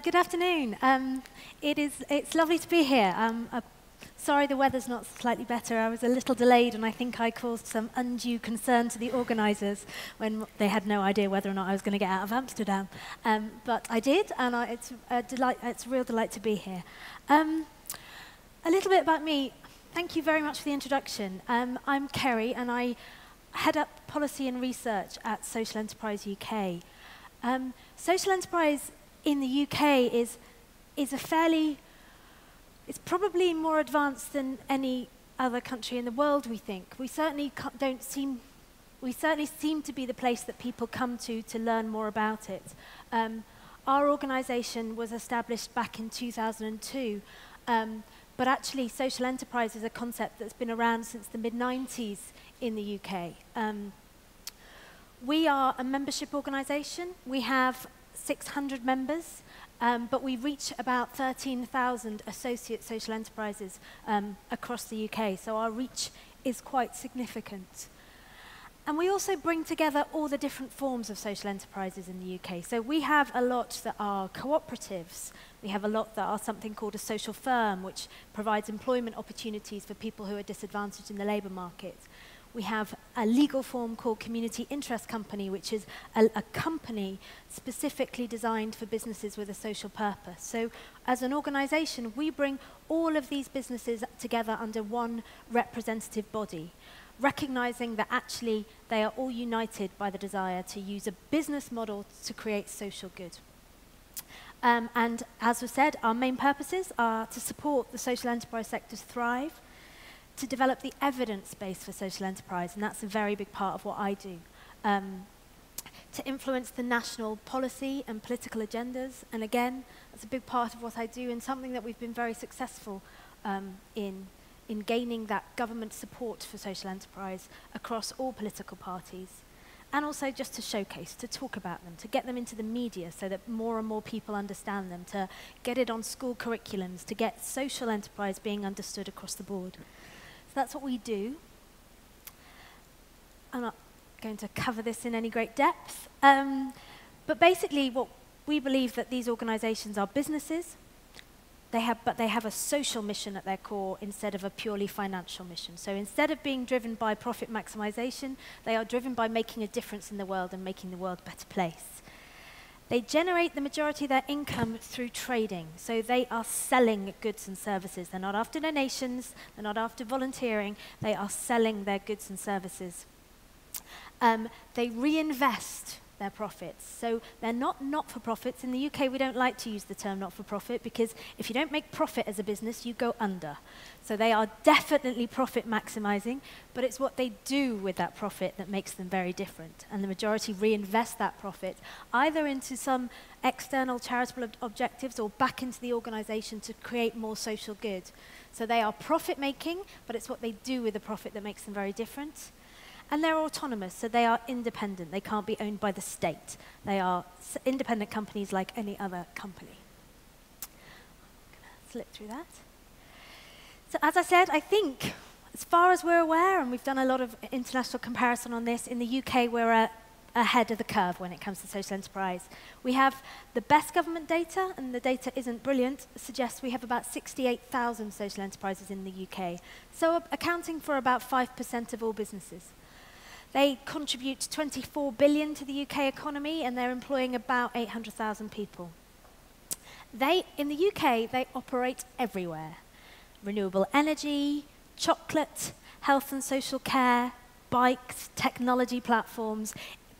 Good afternoon. It's lovely to be here. Sorry the weather's not slightly better. I was a little delayed, and I think I caused some undue concern to the organisers when they had no idea whether or not I was going to get out of Amsterdam. But I did, and it's a real delight to be here. A little bit about me. Thank you very much for the introduction. I'm Ceri, and I head up policy and research at Social Enterprise UK. Social enterprise in the UK is it's probably more advanced than any other country in the world, we think. We certainly seem to be the place that people come to learn more about it. Our organisation was established back in 2002, but actually social enterprise is a concept that's been around since the mid-90s in the UK. We are a membership organisation. We have 600 members, but we reach about 13,000 associate social enterprises across the UK, so our reach is quite significant. And we also bring together all the different forms of social enterprises in the UK. So we have a lot that are cooperatives. We have a lot that are something called a social firm, which provides employment opportunities for people who are disadvantaged in the labour market. We have a legal form called Community Interest Company, which is a company specifically designed for businesses with a social purpose. So as an organisation, we bring all of these businesses together under one representative body, recognising that actually they are all united by the desire to use a business model to create social good. And as was said, our main purposes are to support the social enterprise sector to thrive, to develop the evidence base for social enterprise, and that's a very big part of what I do. To influence the national policy and political agendas, and again, that's a big part of what I do, and something that we've been very successful in gaining that government support for social enterprise across all political parties. And also just to showcase, to talk about them, to get them into the media so that more and more people understand them, to get it on school curriculums, to get social enterprise being understood across the board. That's what we do. I'm not going to cover this in any great depth, but basically what we believe that these organisations are businesses, but they have a social mission at their core instead of a purely financial mission. So instead of being driven by profit maximisation, they are driven by making a difference in the world and making the world a better place. They generate the majority of their income through trading. So they are selling goods and services. They're not after donations. They're not after volunteering. They are selling their goods and services. They reinvest their profits. So they're not not-for-profits. In the UK, we don't like to use the term not-for-profit because if you don't make profit as a business, you go under. So they are definitely profit maximizing, but it's what they do with that profit that makes them very different. And the majority reinvest that profit either into some external charitable objectives or back into the organization to create more social good. So they are profit-making, but it's what they do with the profit that makes them very different. And they're autonomous, so they are independent. They can't be owned by the state. They are independent companies like any other company. I'm going to slip through that. So as I said, I think, as far as we're aware, and we've done a lot of international comparison on this, in the UK we're ahead of the curve when it comes to social enterprise. We have the best government data, and the data isn't brilliant, suggests we have about 68,000 social enterprises in the UK, so accounting for about 5% of all businesses. They contribute 24 billion to the UK economy, and they're employing about 800,000 people. In the UK, they operate everywhere. Renewable energy, chocolate, health and social care, bikes, technology platforms.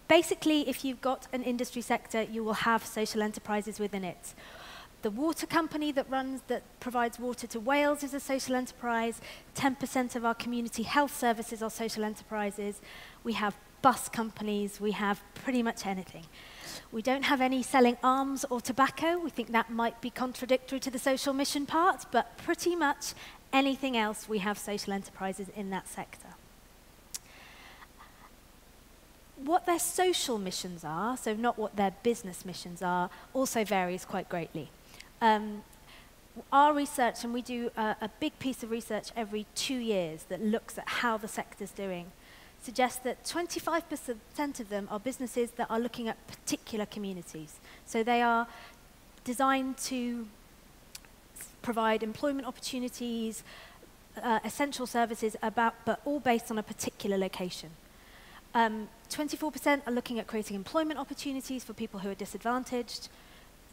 Basically, if you've got an industry sector, you will have social enterprises within it. The water company that provides water to Wales is a social enterprise. 10% of our community health services are social enterprises. We have bus companies. We have pretty much anything. We don't have any selling arms or tobacco. We think that might be contradictory to the social mission part, but pretty much anything else, we have social enterprises in that sector. What their social missions are, so not what their business missions are, also varies quite greatly. Our research, and we do a big piece of research every 2 years that looks at how the sector's doing, suggests that 25% of them are businesses that are looking at particular communities. So they are designed to provide employment opportunities, essential services, but all based on a particular location. 24% are looking at creating employment opportunities for people who are disadvantaged,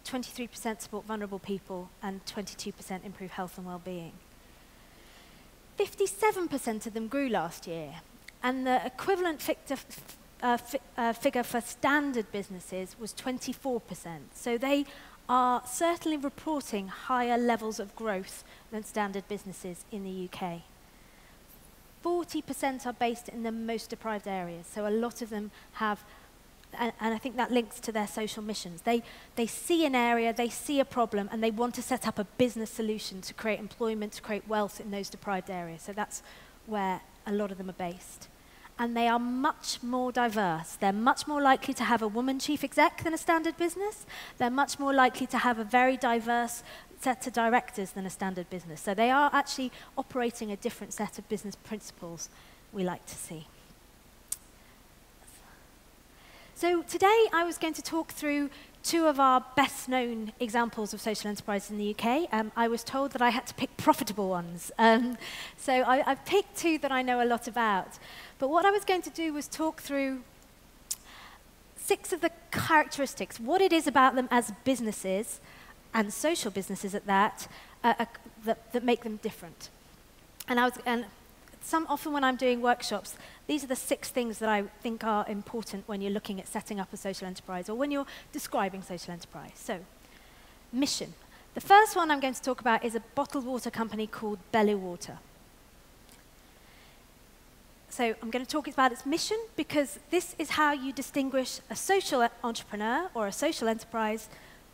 23% support vulnerable people, and 22% improve health and well-being. 57% of them grew last year, and the equivalent figure for standard businesses was 24%. So they are certainly reporting higher levels of growth than standard businesses in the UK. 40% are based in the most deprived areas, so a lot of them have, and I think that links to their social missions. They see an area, they see a problem, and they want to set up a business solution to create employment, to create wealth in those deprived areas. So that's where a lot of them are based. And they are much more diverse. They're much more likely to have a woman chief exec than a standard business. They're much more likely to have a very diverse set of directors than a standard business. So they are actually operating a different set of business principles we like to see. So today I was going to talk through two of our best known examples of social enterprise in the UK. I was told that I had to pick profitable ones. So I've picked two that I know a lot about. But what I was going to do was talk through 6 of the characteristics, what it is about them as businesses, and social businesses at that, that make them different. And often when I'm doing workshops, these are the 6 things that I think are important when you're looking at setting up a social enterprise or when you're describing social enterprise. So, mission. The first one I'm going to talk about is a bottled water company called Bellu Water. So I'm going to talk about its mission because this is how you distinguish a social entrepreneur or a social enterprise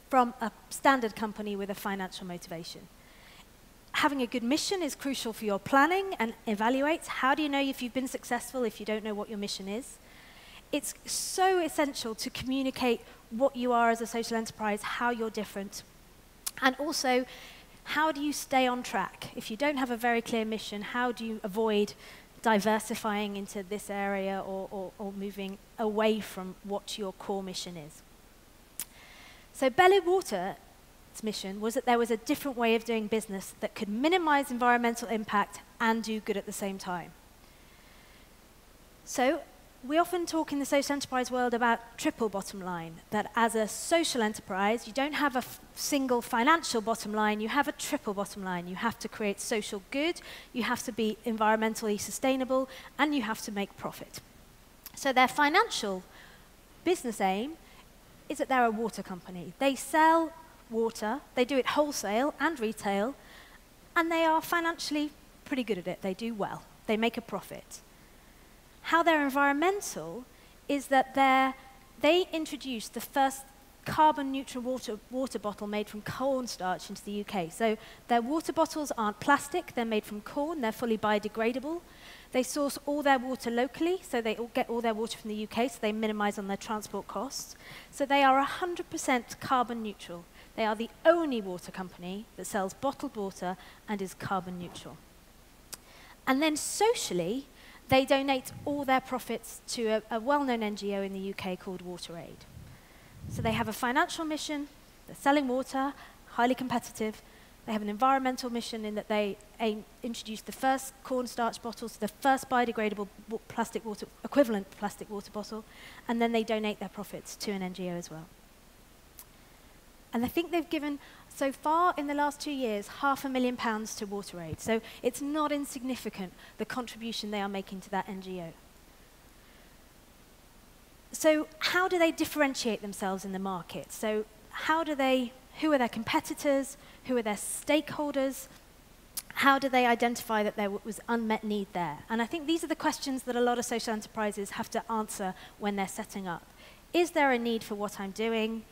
from a standard company with a financial motivation. Having a good mission is crucial for your planning and evaluate. How do you know if you've been successful if you don't know what your mission is? It's so essential to communicate what you are as a social enterprise, how you're different, and also how do you stay on track? If you don't have a very clear mission, how do you avoid diversifying into this area or moving away from what your core mission is? So Bellu Water's mission was that there was a different way of doing business that could minimize environmental impact and do good at the same time. So we often talk in the social enterprise world about triple bottom line, that as a social enterprise, you don't have a single financial bottom line, you have a triple bottom line. You have to create social good, you have to be environmentally sustainable, and you have to make profit. So their financial business aim is that they're a water company. They sell water, they do it wholesale and retail, and they are financially pretty good at it. They do well. They make a profit. How they're environmental is that they introduced the first carbon-neutral water bottle made from cornstarch into the UK. So their water bottles aren't plastic, they're made from corn, they're fully biodegradable. They source all their water locally, so they get all their water from the UK, so they minimize on their transport costs. So they are 100% carbon neutral. They are the only water company that sells bottled water and is carbon neutral. And then socially, they donate all their profits to a well-known NGO in the UK called WaterAid. So they have a financial mission, they're selling water, highly competitive. They have an environmental mission in that they introduced the first cornstarch bottles, the first biodegradable equivalent plastic water bottle, and then they donate their profits to an NGO as well. And I think they've given, so far in the last 2 years, £500,000 to WaterAid. So it's not insignificant, the contribution they are making to that NGO. So how do they differentiate themselves in the market? So who are their competitors? Who are their stakeholders? How do they identify that there was unmet need there? And I think these are the questions that a lot of social enterprises have to answer when they're setting up. Is there a need for what I'm doing?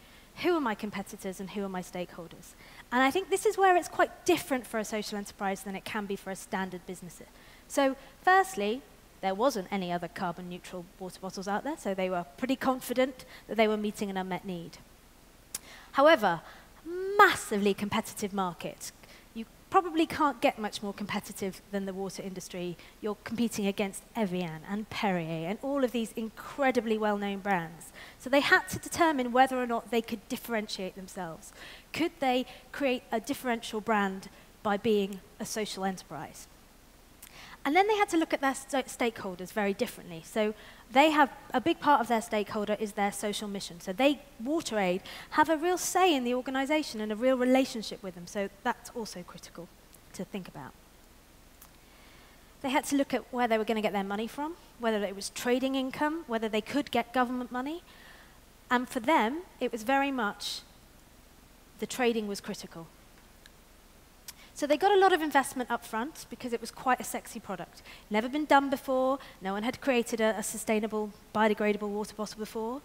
Who are my competitors and who are my stakeholders? And I think this is where it's quite different for a social enterprise than it can be for a standard business. So firstly, there wasn't any other carbon neutral water bottles out there, so they were pretty confident that they were meeting an unmet need. However, massively competitive market. probably can't get much more competitive than the water industry. You're competing against Evian and Perrier and all of these incredibly well-known brands. So they had to determine whether or not they could differentiate themselves. Could they create a differential brand by being a social enterprise? And then they had to look at their stakeholders very differently. So they have a big part of their stakeholder is their social mission. So they, WaterAid, have a real say in the organization and a real relationship with them. So that's also critical to think about. They had to look at where they were going to get their money from, whether it was trading income, whether they could get government money. And for them, it was very much the trading was critical. So they got a lot of investment up front because it was quite a sexy product. Never been done before. No one had created a sustainable, biodegradable water bottle before.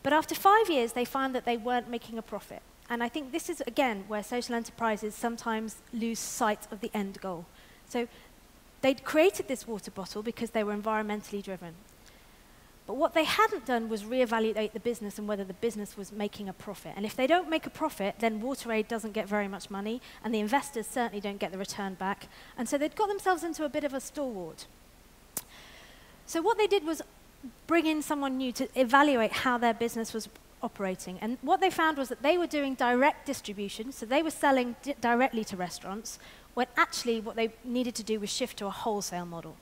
But after 5 years, they found that they weren't making a profit. And I think this is, again, where social enterprises sometimes lose sight of the end goal. So they'd created this water bottle because they were environmentally driven. But what they hadn't done was reevaluate the business and whether the business was making a profit. And if they don't make a profit, then WaterAid doesn't get very much money, and the investors certainly don't get the return back. And so they'd got themselves into a bit of a stalwart. So what they did was bring in someone new to evaluate how their business was operating. And what they found was that they were doing direct distribution, so they were selling directly to restaurants, when actually what they needed to do was shift to a wholesale model.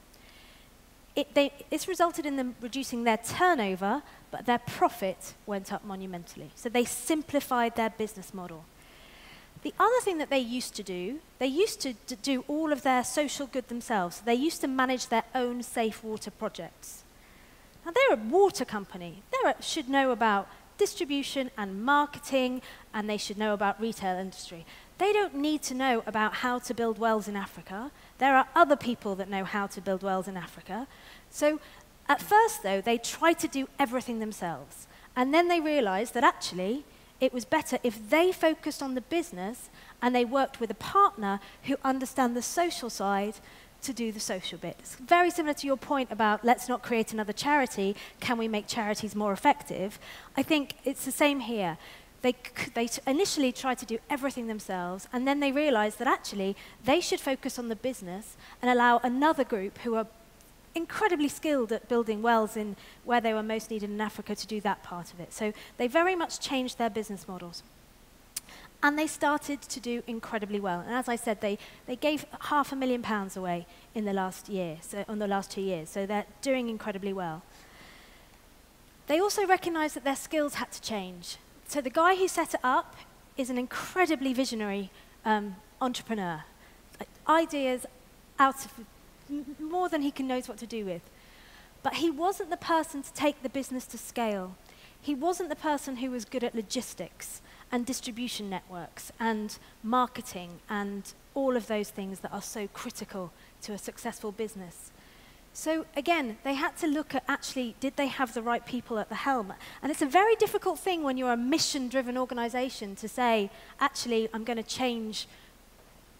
This resulted in them reducing their turnover, but their profit went up monumentally. So they simplified their business model. The other thing that they used to do, they used to do all of their social good themselves. They used to manage their own safe water projects. Now, they're a water company. They should know about distribution and marketing, and they should know about retail industry. They don't need to know about how to build wells in Africa. There are other people that know how to build wells in Africa. So at first, though, they tried to do everything themselves. And then they realized that actually it was better if they focused on the business and they worked with a partner who understand the social side to do the social bit. It's very similar to your point about let's not create another charity. Can we make charities more effective? I think it's the same here. They initially tried to do everything themselves, and then they realized that actually they should focus on the business and allow another group who are incredibly skilled at building wells in where they were most needed in Africa to do that part of it. So they very much changed their business models. And they started to do incredibly well. And as I said, they gave £500,000 away in the last year, so on the last 2 years. So they're doing incredibly well. They also recognized that their skills had to change. So the guy who set it up is an incredibly visionary entrepreneur. Ideas out of more than he knows what to do with. But he wasn't the person to take the business to scale. He wasn't the person who was good at logistics and distribution networks and marketing and all of those things that are so critical to a successful business. So again, they had to look at actually, did they have the right people at the helm? And it's a very difficult thing when you're a mission-driven organization to say, actually, I'm going to change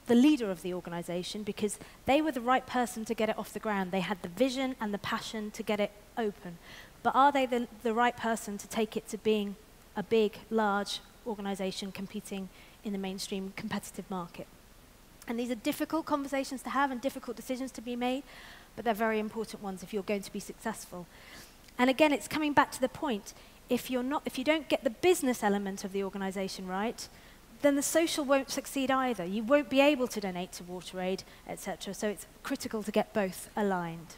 the leader of the organization because they were the right person to get it off the ground. They had the vision and the passion to get it open. But are they the right person to take it to being a big, large organization competing in the mainstream competitive market? And these are difficult conversations to have and difficult decisions to be made, but they're very important ones if you're going to be successful. And again, it's coming back to the point, if you don't get the business element of the organization right, then the social won't succeed either. You won't be able to donate to WaterAid, etc. So it's critical to get both aligned.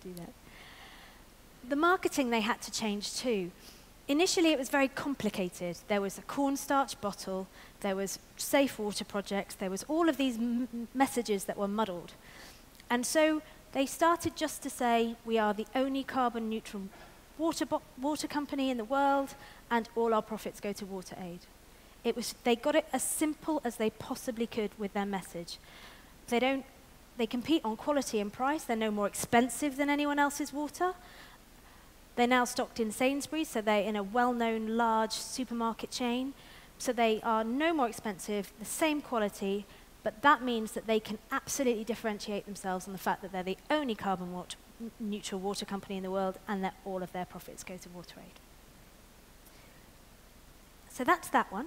Do that. The marketing they had to change too. Initially, it was very complicated. There was a cornstarch bottle, there was safe water projects, there was all of these messages that were muddled. And so they started just to say, we are the only carbon neutral water company in the world, and all our profits go to WaterAid. They got it as simple as they possibly could with their message. They compete on quality and price. They're no more expensive than anyone else's water. They're now stocked in Sainsbury's, so they're in a well-known large supermarket chain. So they are no more expensive, the same quality, but that means that they can absolutely differentiate themselves on the fact that they're the only carbon neutral water company in the world and that all of their profits go to WaterAid. So that's that one.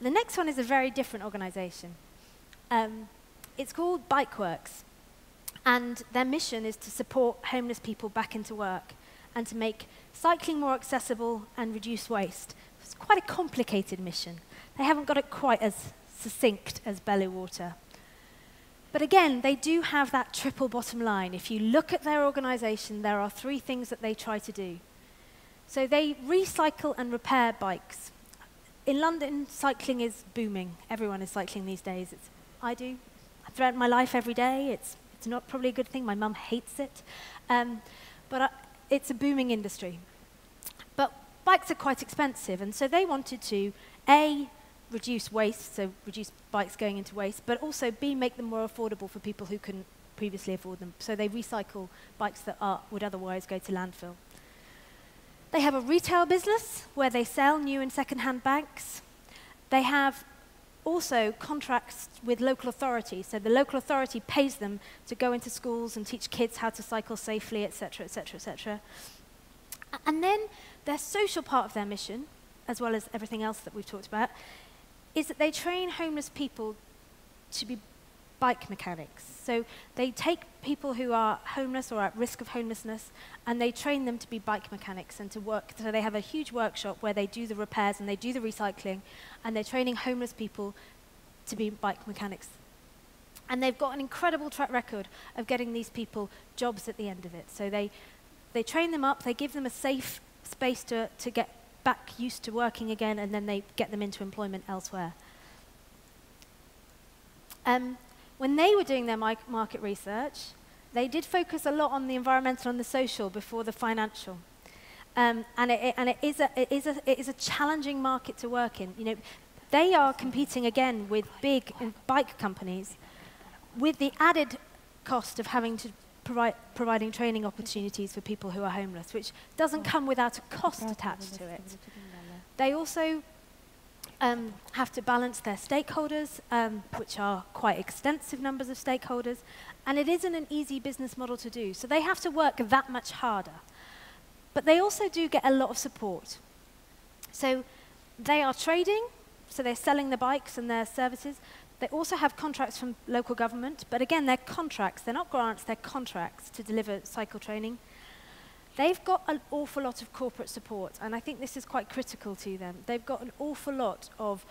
The next one is a very different organisation. It's called Bikeworks, and their mission is to support homeless people back into work and to make cycling more accessible and reduce waste. It's quite a complicated mission. They haven't got it quite as succinct as Belly Water. But again, they do have that triple bottom line. If you look at their organisation, there are 3 things that they try to do. So they recycle and repair bikes. In London, cycling is booming. Everyone is cycling these days. I do. Throughout my life every day. It's not probably a good thing. My mum hates it. But it's a booming industry. But bikes are quite expensive, and so they wanted to, A, reduce waste, so reduce bikes going into waste, but also B, make them more affordable for people who couldn't previously afford them. So they recycle bikes that would otherwise go to landfill. They have a retail business where they sell new and second-hand bikes. They have also contracts with local authorities. So the local authority pays them to go into schools and teach kids how to cycle safely, etc., etc., etc. And then their social part of their mission, as well as everything else that we've talked about, is that they train homeless people to be bike mechanics. So they take people who are homeless or at risk of homelessness, and they train them to be bike mechanics and to work. So they have a huge workshop where they do the repairs and they do the recycling, and they're training homeless people to be bike mechanics. And they've got an incredible track record of getting these people jobs at the end of it. So they train them up, they give them a safe space to get back used to working again, and then they get them into employment elsewhere. When they were doing their market research, they did focus a lot on the environmental and the social before the financial. And it is a challenging market to work in. You know, they are competing again with big bike companies with the added cost of having to providing training opportunities for people who are homeless, which doesn't come without a cost attached to it. They also have to balance their stakeholders, which are quite extensive numbers of stakeholders, and it isn't an easy business model to do. So they have to work that much harder. But they also do get a lot of support. So they are trading, so they're selling the bikes and their services. They also have contracts from local government, but again, they're contracts. They're not grants, they're contracts to deliver cycle training. They've got an awful lot of corporate support, and I think this is quite critical to them. They've got an awful lot of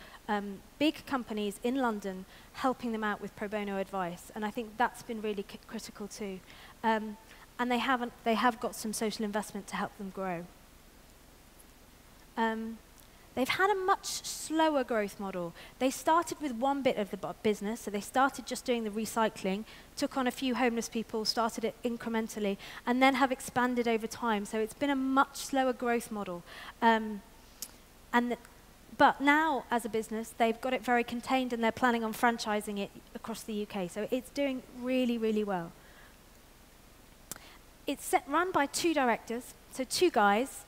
big companies in London helping them out with pro bono advice, and I think that's been really critical too. And they have got some social investment to help them grow. They've had a much slower growth model. They started with one bit of the business, so they started just doing the recycling, took on a few homeless people, started it incrementally, and then have expanded over time. So it's been a much slower growth model. But now, as a business, they've got it very contained, and they're planning on franchising it across the UK. So it's doing really, really well. It's run by 2 directors, so 2 guys.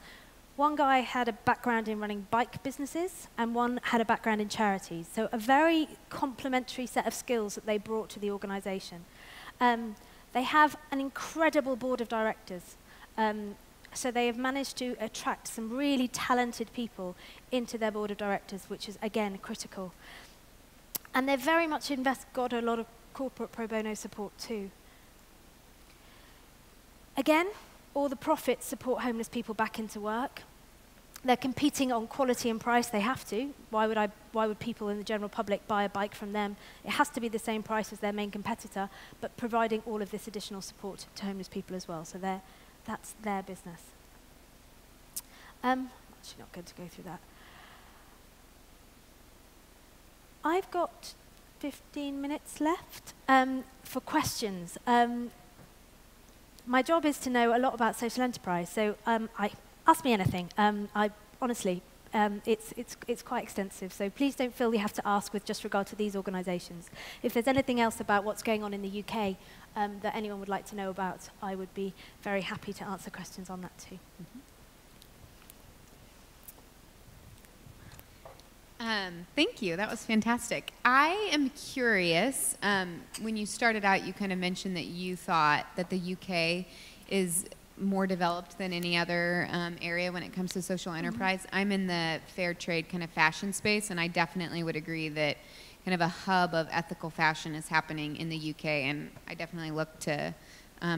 One guy had a background in running bike businesses, and one had a background in charities. So a very complementary set of skills that they brought to the organisation. They have an incredible board of directors. So they have managed to attract some really talented people into their board of directors, which is, again, critical. And they've very much got a lot of corporate pro bono support too. Again, all the profits support homeless people back into work. They're competing on quality and price. They have to. Why would people in the general public buy a bike from them? It has to be the same price as their main competitor, but providing all of this additional support to homeless people as well. So that's their business. I'm actually not going to go through that. I've got 15 minutes left for questions. My job is to know a lot about social enterprise, so ask me anything. Honestly, it's quite extensive, so please don't feel you have to ask with just regard to these organisations. If there's anything else about what's going on in the UK that anyone would like to know about, I would be very happy to answer questions on that too. Thank you. That was fantastic. I am curious, when you started out, you kind of mentioned that you thought that the UK is more developed than any other area when it comes to social enterprise. I'm in the fair trade kind of fashion space, and I definitely would agree that kind of a hub of ethical fashion is happening in the UK, and I definitely look to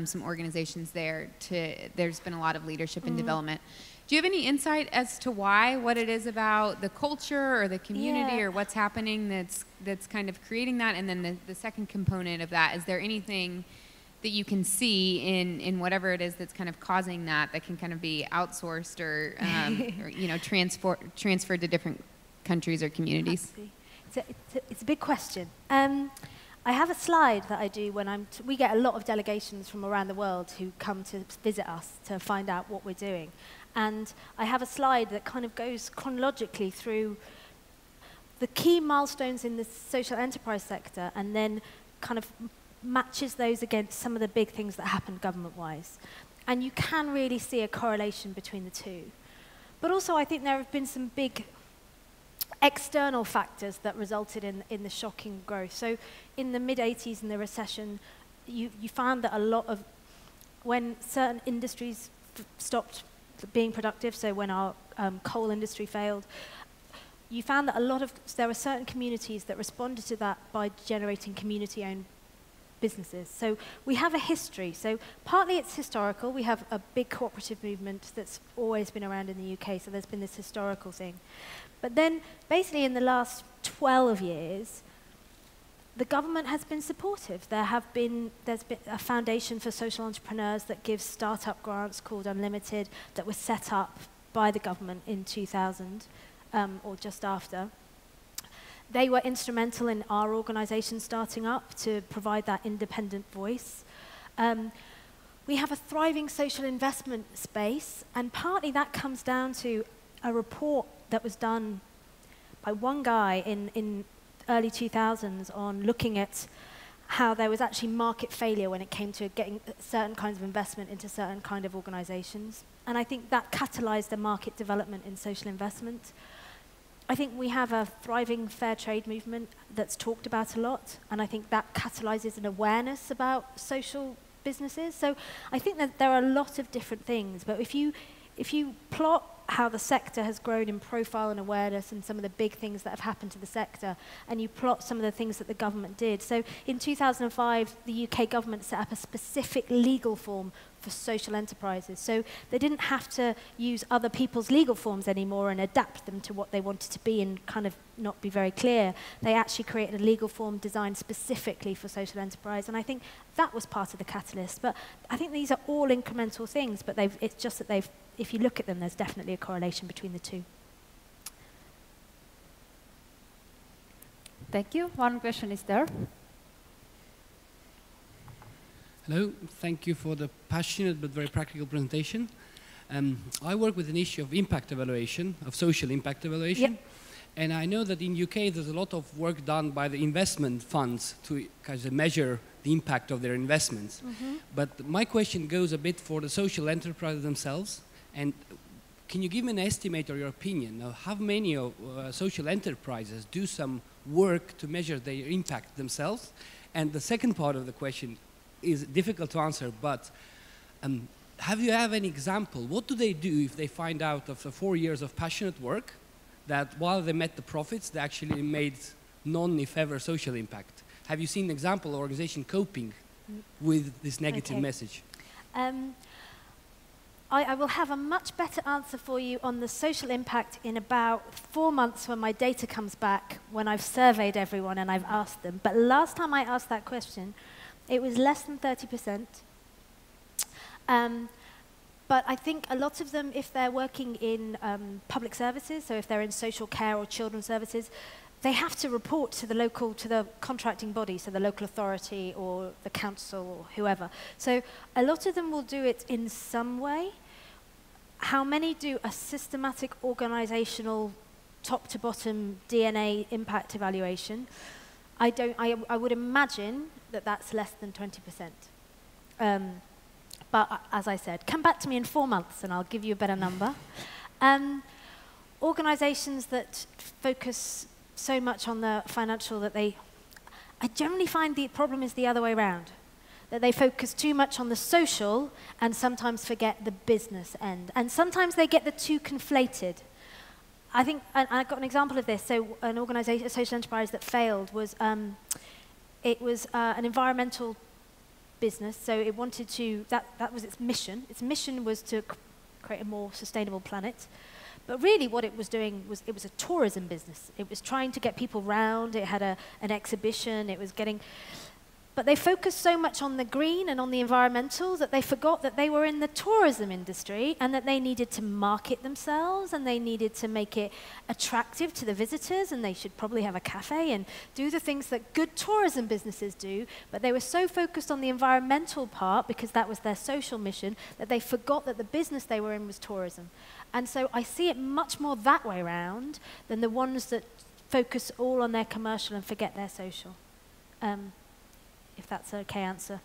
some organizations there. There's been a lot of leadership and development. Do you have any insight as to why, what it is about the culture or the community or what's happening that's kind of creating that? And then the second component of that, is there anything that you can see in whatever it is that's kind of causing that can kind of be outsourced or, or you know, transferred to different countries or communities? It's a big question. I have a slide that I do when we get a lot of delegations from around the world who come to visit us to find out what we're doing. And I have a slide that kind of goes chronologically through the key milestones in the social enterprise sector and then kind of matches those against some of the big things that happened government-wise. And you can really see a correlation between the two. But also I think there have been some big external factors that resulted in the shocking growth. So in the mid-80s, in the recession, you found that a lot of, when certain industries stopped being productive, so when our coal industry failed, you found that there were certain communities that responded to that by generating community-owned businesses. So we have a history. So partly it's historical. We have a big cooperative movement that's always been around in the UK, so there's been this historical thing. But then basically in the last 12 years, the government has been supportive. There's been a foundation for social entrepreneurs that gives startup grants called Unlimited that was set up by the government in 2000 or just after. They were instrumental in our organization starting up to provide that independent voice. We have a thriving social investment space, and partly that comes down to a report that was done by one guy in early 2000s on looking at how there was actually market failure when it came to getting certain kinds of investment into certain kind of organizations. And I think that catalyzed the market development in social investment. I think we have a thriving fair trade movement that's talked about a lot, and I think that catalyzes an awareness about social businesses. So I think that there are a lot of different things, but if you plot how the sector has grown in profile and awareness and some of the big things that have happened to the sector, and you plot some of the things that the government did. So in 2005, the UK government set up a specific legal form for social enterprises. So they didn't have to use other people's legal forms anymore and adapt them to what they wanted to be and kind of not be very clear. They actually created a legal form designed specifically for social enterprise, and I think that was part of the catalyst. But I think these are all incremental things, but it's just that if you look at them, there's definitely a correlation between the two. Thank you. One question is there. Hello, thank you for the passionate but very practical presentation. I work with an issue of impact evaluation, of social impact evaluation. Yep. And I know that in UK there's a lot of work done by the investment funds to kind of measure the impact of their investments. But my question goes a bit for the social enterprises themselves. And can you give me an estimate or your opinion of how many of social enterprises do some work to measure their impact themselves? And the second part of the question is difficult to answer, but have you any example? What do they do if they find out after 4 years of passionate work that while they met the profits, they actually made none, if ever, social impact? Have you seen an example of organization coping with this negative message? I will have a much better answer for you on the social impact in about 4 months when my data comes back, when I've surveyed everyone and I've asked them. But last time I asked that question, it was less than 30%. But I think a lot of them, if they're working in public services, so if they're in social care or children's services, they have to report to the contracting body, so the local authority or the council or whoever. So a lot of them will do it in some way. How many do a systematic organizational top to bottom DNA impact evaluation? I would imagine that that's less than 20%. But as I said, come back to me in 4 months and I'll give you a better number. Organizations that focus so much on the financial that I generally find the problem is the other way around. that they focus too much on the social and sometimes forget the business end. And sometimes they get the two conflated. I think, and I got an example of this. So an organization, a social enterprise that failed was, it was an environmental business. So it wanted to, that was its mission. Its mission was to create a more sustainable planet. But really what it was doing was, it was a tourism business. It was trying to get people round. It had an exhibition. It was getting, but they focused so much on the green and on the environmental that they forgot that they were in the tourism industry and that they needed to market themselves and they needed to make it attractive to the visitors, and they should probably have a cafe and do the things that good tourism businesses do. But they were so focused on the environmental part because that was their social mission that they forgot that the business they were in was tourism. And so I see it much more that way around than the ones that focus all on their commercial and forget their social. If that's an okay answer.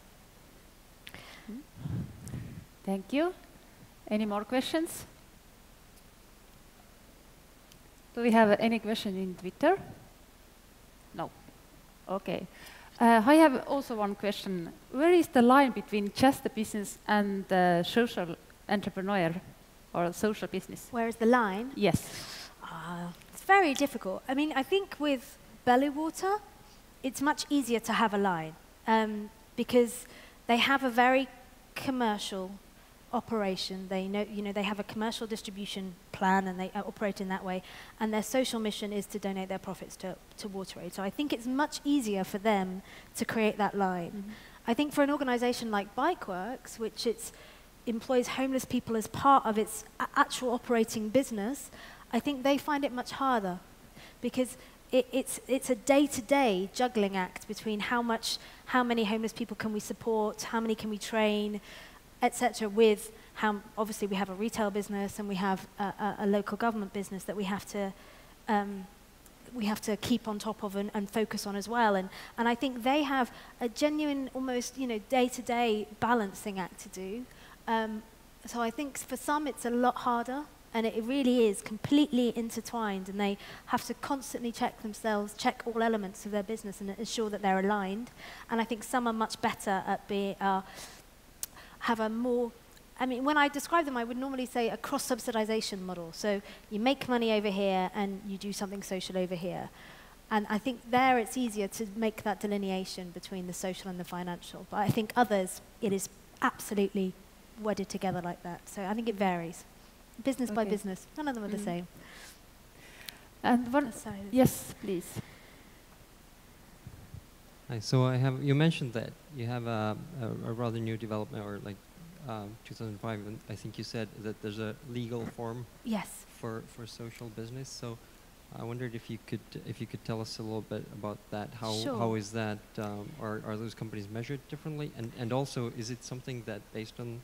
Thank you. Any more questions? Do we have any question in Twitter? No. Okay. I have also one question. Where is the line between just the business and the social entrepreneur or social business? Where is the line? Yes. It's very difficult. I mean, I think with Belly Water, it's much easier to have a line. Because they have a very commercial operation. They know, they have a commercial distribution plan and they operate in that way. And their social mission is to donate their profits to WaterAid. So I think it's much easier for them to create that line. Mm-hmm. I think for an organization like Bikeworks, which employs homeless people as part of its actual operating business, I think they find it much harder because it's a day-to-day juggling act between how many homeless people can we support, how many can we train, etc. With how obviously we have a retail business and we have a local government business that we have to keep on top of and focus on as well. And I think they have a genuine, almost day-to-day balancing act to do. So I think for some it's a lot harder. And it really is completely intertwined, and they have to constantly check themselves, check all elements of their business and ensure that they're aligned. And I think some are much better at have a more, I mean, when I describe them, I would normally say a cross-subsidization model. So you make money over here and you do something social over here. And I think there it's easier to make that delineation between the social and the financial. But I think others, it is absolutely wedded together like that. So I think it varies. Business by business. None of them are the same. And one, yes, please. Hi, so you mentioned that you have a rather new development, or like 2005, and I think you said that there's a legal form yes. for social business. So I wondered if you could tell us a little bit about that. How is that? Are those companies measured differently? And also, is it something that, based on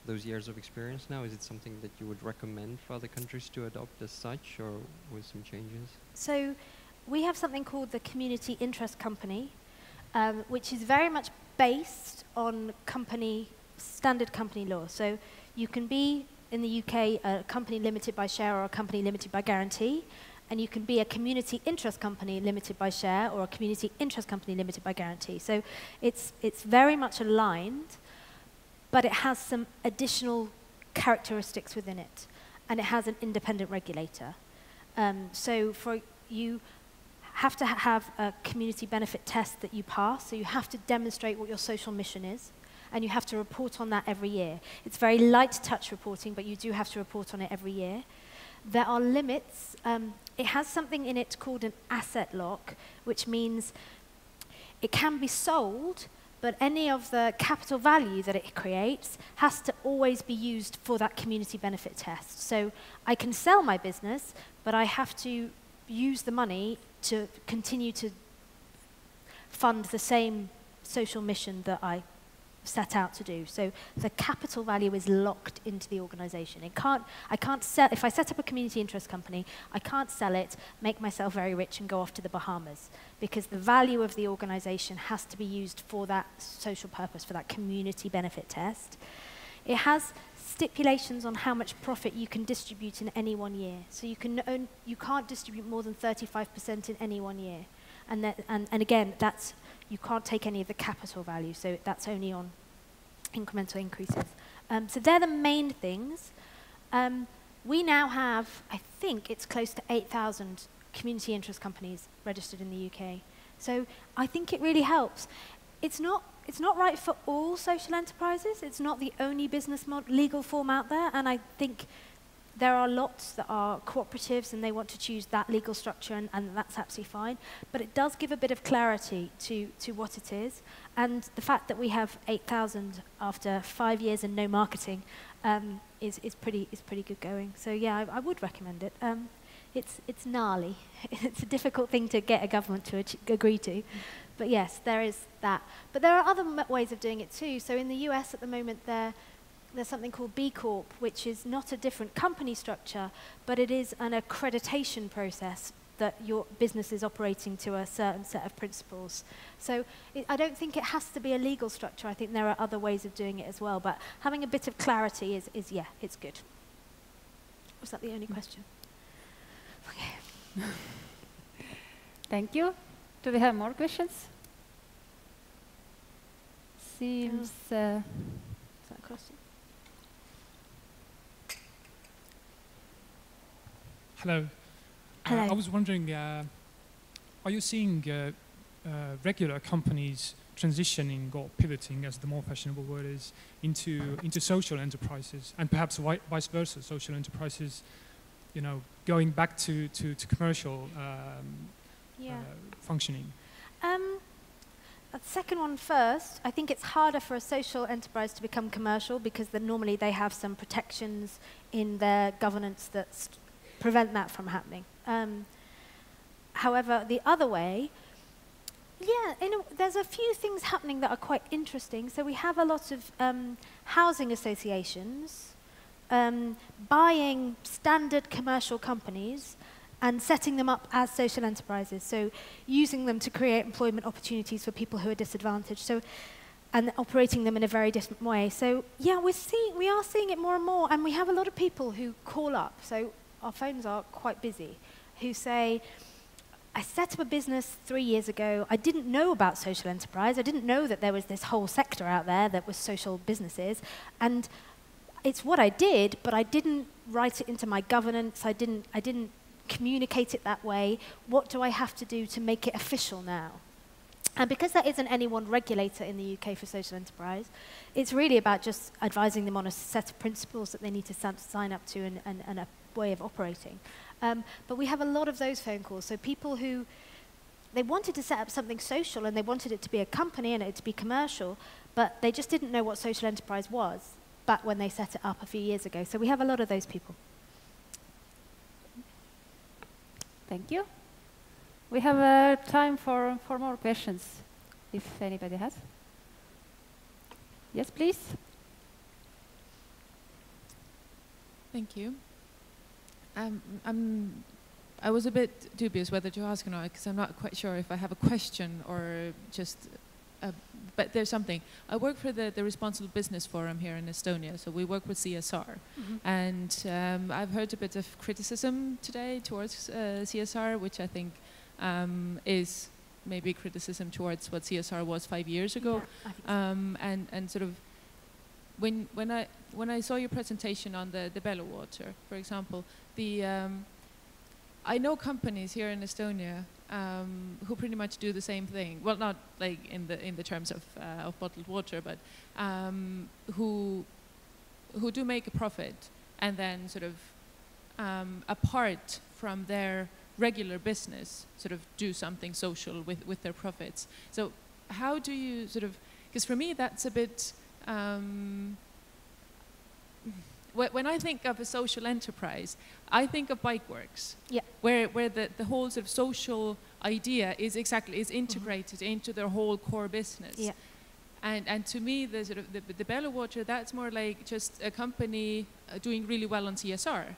those years of experience now, is it something that you would recommend for other countries to adopt as such, or with some changes? So we have something called the Community Interest Company, which is very much based on standard company law. So you can be, in the UK, a company limited by share or a company limited by guarantee, and you can be a community interest company limited by share or a community interest company limited by guarantee. So it's very much aligned, but it has some additional characteristics within it, and it has an independent regulator. So you have to have a community benefit test that you pass, so you have to demonstrate what your social mission is, and you have to report on that every year. It's very light touch reporting, but you do have to report on it every year. There are limits. It has something in it called an asset lock, which means it can be sold, but any of the capital value that it creates has to always be used for that community benefit test. So I can sell my business, but I have to use the money to continue to fund the same social mission that I set out to do. So the capital value is locked into the organization. I can't sell, if I set up a community interest company, I can't sell it, make myself very rich and go off to the Bahamas, because the value of the organization has to be used for that social purpose, for that community benefit test. It has stipulations on how much profit you can distribute in any 1 year. So you can't distribute more than 35% in any 1 year. And again, you can't take any of the capital value, so that's only on incremental increases. So they're the main things. We now have, I think it's close to 8,000 community interest companies registered in the UK. So I think it really helps. It's not right for all social enterprises. It's not the only business legal form out there, and I think there are lots that are cooperatives and they want to choose that legal structure, and that's absolutely fine. But it does give a bit of clarity to what it is. And the fact that we have 8,000 after 5 years and no marketing is pretty good going. So yeah, I would recommend it. It's gnarly. It's a difficult thing to get a government to agree to. But yes, there is that. But there are other ways of doing it too. So in the US at the moment, there's something called B Corp, which is not a different company structure, but it is an accreditation process that your business is operating to a certain set of principles. So I don't think it has to be a legal structure. I think there are other ways of doing it as well. But having a bit of clarity is yeah, it's good. Was that the only question? Okay. Thank you. Do we have more questions? Seems... Is that a question? Hello. Hello. I was wondering, are you seeing regular companies transitioning or pivoting, as the more fashionable word is, into social enterprises, and perhaps vice versa, social enterprises, you know, going back to commercial functioning? The second one first. I think it's harder for a social enterprise to become commercial because normally they have some protections in their governance that prevent that from happening. However, the other way, there's a few things happening that are quite interesting. So we have a lot of housing associations buying standard commercial companies and setting them up as social enterprises. So using them to create employment opportunities for people who are disadvantaged. So, and operating them in a very different way. So yeah, we are seeing it more and more, and we have a lot of people who call up. So our phones are quite busy, who say, I set up a business 3 years ago. I didn't know about social enterprise. I didn't know that there was this whole sector out there that was social businesses. And it's what I did, but I didn't write it into my governance. I didn't communicate it that way. What do I have to do to make it official now? And because there isn't any one regulator in the UK for social enterprise, it's really about just advising them on a set of principles that they need to sign up to and a way of operating. But we have a lot of those phone calls. So people who, they wanted to set up something social and they wanted it to be a company and it to be commercial, but they just didn't know what social enterprise was back when they set it up a few years ago. So we have a lot of those people. Thank you. We have time for more questions, if anybody has. Yes, please. Thank you. I was a bit dubious whether to ask or not, because I'm not quite sure if I have a question or just, but there's something. I work for the Responsible Business Forum here in Estonia, so we work with CSR. Mm-hmm. And I've heard a bit of criticism today towards CSR, which I think is maybe criticism towards what CSR was 5 years ago. Yeah, I think so. And sort of, when I saw your presentation on the Bello water, for example, I know companies here in Estonia who pretty much do the same thing. Well, not like in the terms of bottled water, but who do make a profit and then sort of apart from their regular business, sort of do something social with their profits. So how do you sort of? Because for me, that's a bit. When I think of a social enterprise, I think of Bikeworks, yeah, where the whole sort of social idea is integrated mm-hmm. into their whole core business. Yeah. And to me, the sort of the Bello Water, that's more like just a company doing really well on CSR,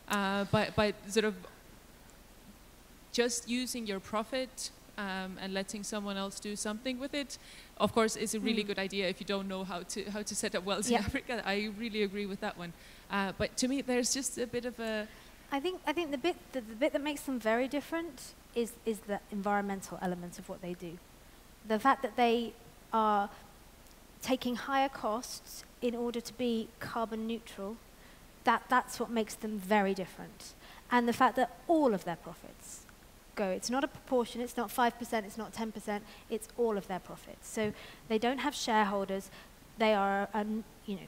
by sort of just using your profit and letting someone else do something with it. Of course, it's a really good idea if you don't know how to set up wells in Africa. I really agree with that one. But to me, there's just a bit of a. I think the bit that makes them very different is the environmental element of what they do. the fact that they are taking higher costs in order to be carbon neutral, that's what makes them very different. And the fact that all of their profits go, it's not a proportion, it's not 5%, it's not 10%, it's all of their profits. So they don't have shareholders, they are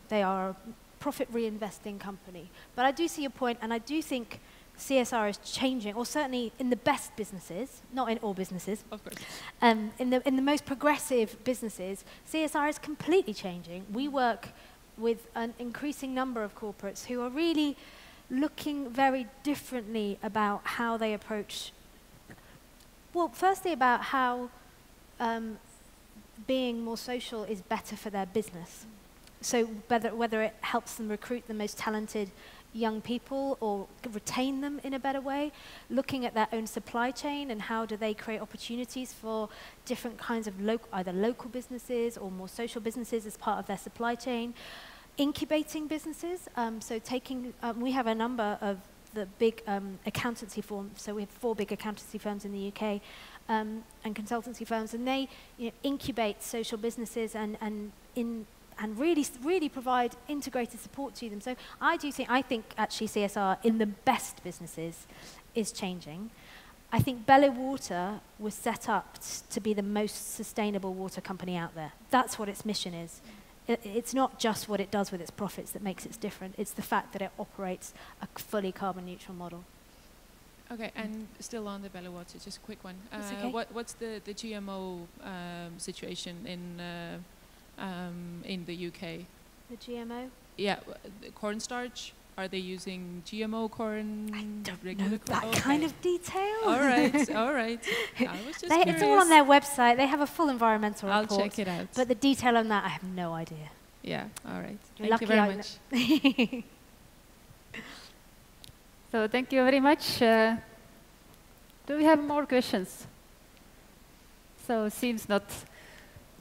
they are a profit reinvesting company. But I do see your point, and I do think CSR is changing, or certainly in the best businesses, not in all businesses. Of course. In the most progressive businesses, CSR is completely changing. We work with an increasing number of corporates who are really looking very differently about how they approach, well, firstly about how being more social is better for their business. So whether it helps them recruit the most talented young people or retain them in a better way, looking at their own supply chain and how do they create opportunities for different kinds of either local businesses or more social businesses as part of their supply chain, incubating businesses, so taking, we have a number of the big accountancy firms, so we have 4 big accountancy firms in the UK and consultancy firms, and they incubate social businesses and really provide integrated support to them. So I think actually CSR in the best businesses is changing. I think Belle Water was set up to be the most sustainable water company out there. That's what its mission is. It's not just what it does with its profits that makes it different. It's the fact that it operates a fully carbon neutral model. Okay, and still on the Belle Water, just a quick one. Okay. What's the GMO situation in the UK? The GMO? Yeah, cornstarch. Are they using GMO corn? I don't regular know corn? that kind of detail. All right, all right. I was just curious. It's all on their website. They have a full environmental report. I'll check it out. But the detail on that, I have no idea. Yeah, all right. You're Thank you very much. So thank you very much. Do we have more questions? So seems not.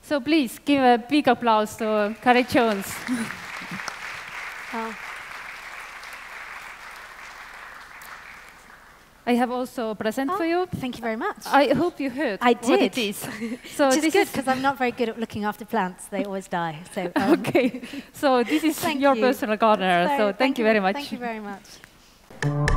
So please give a big applause to Ceri Jones. I have also a present for you. Thank you very much. I hope you heard I what it did. is. So Which is this good, because I'm not very good at looking after plants. They always die. So, okay. So this is Thank your you. personal gardener. So thank you very much. Thank you very much.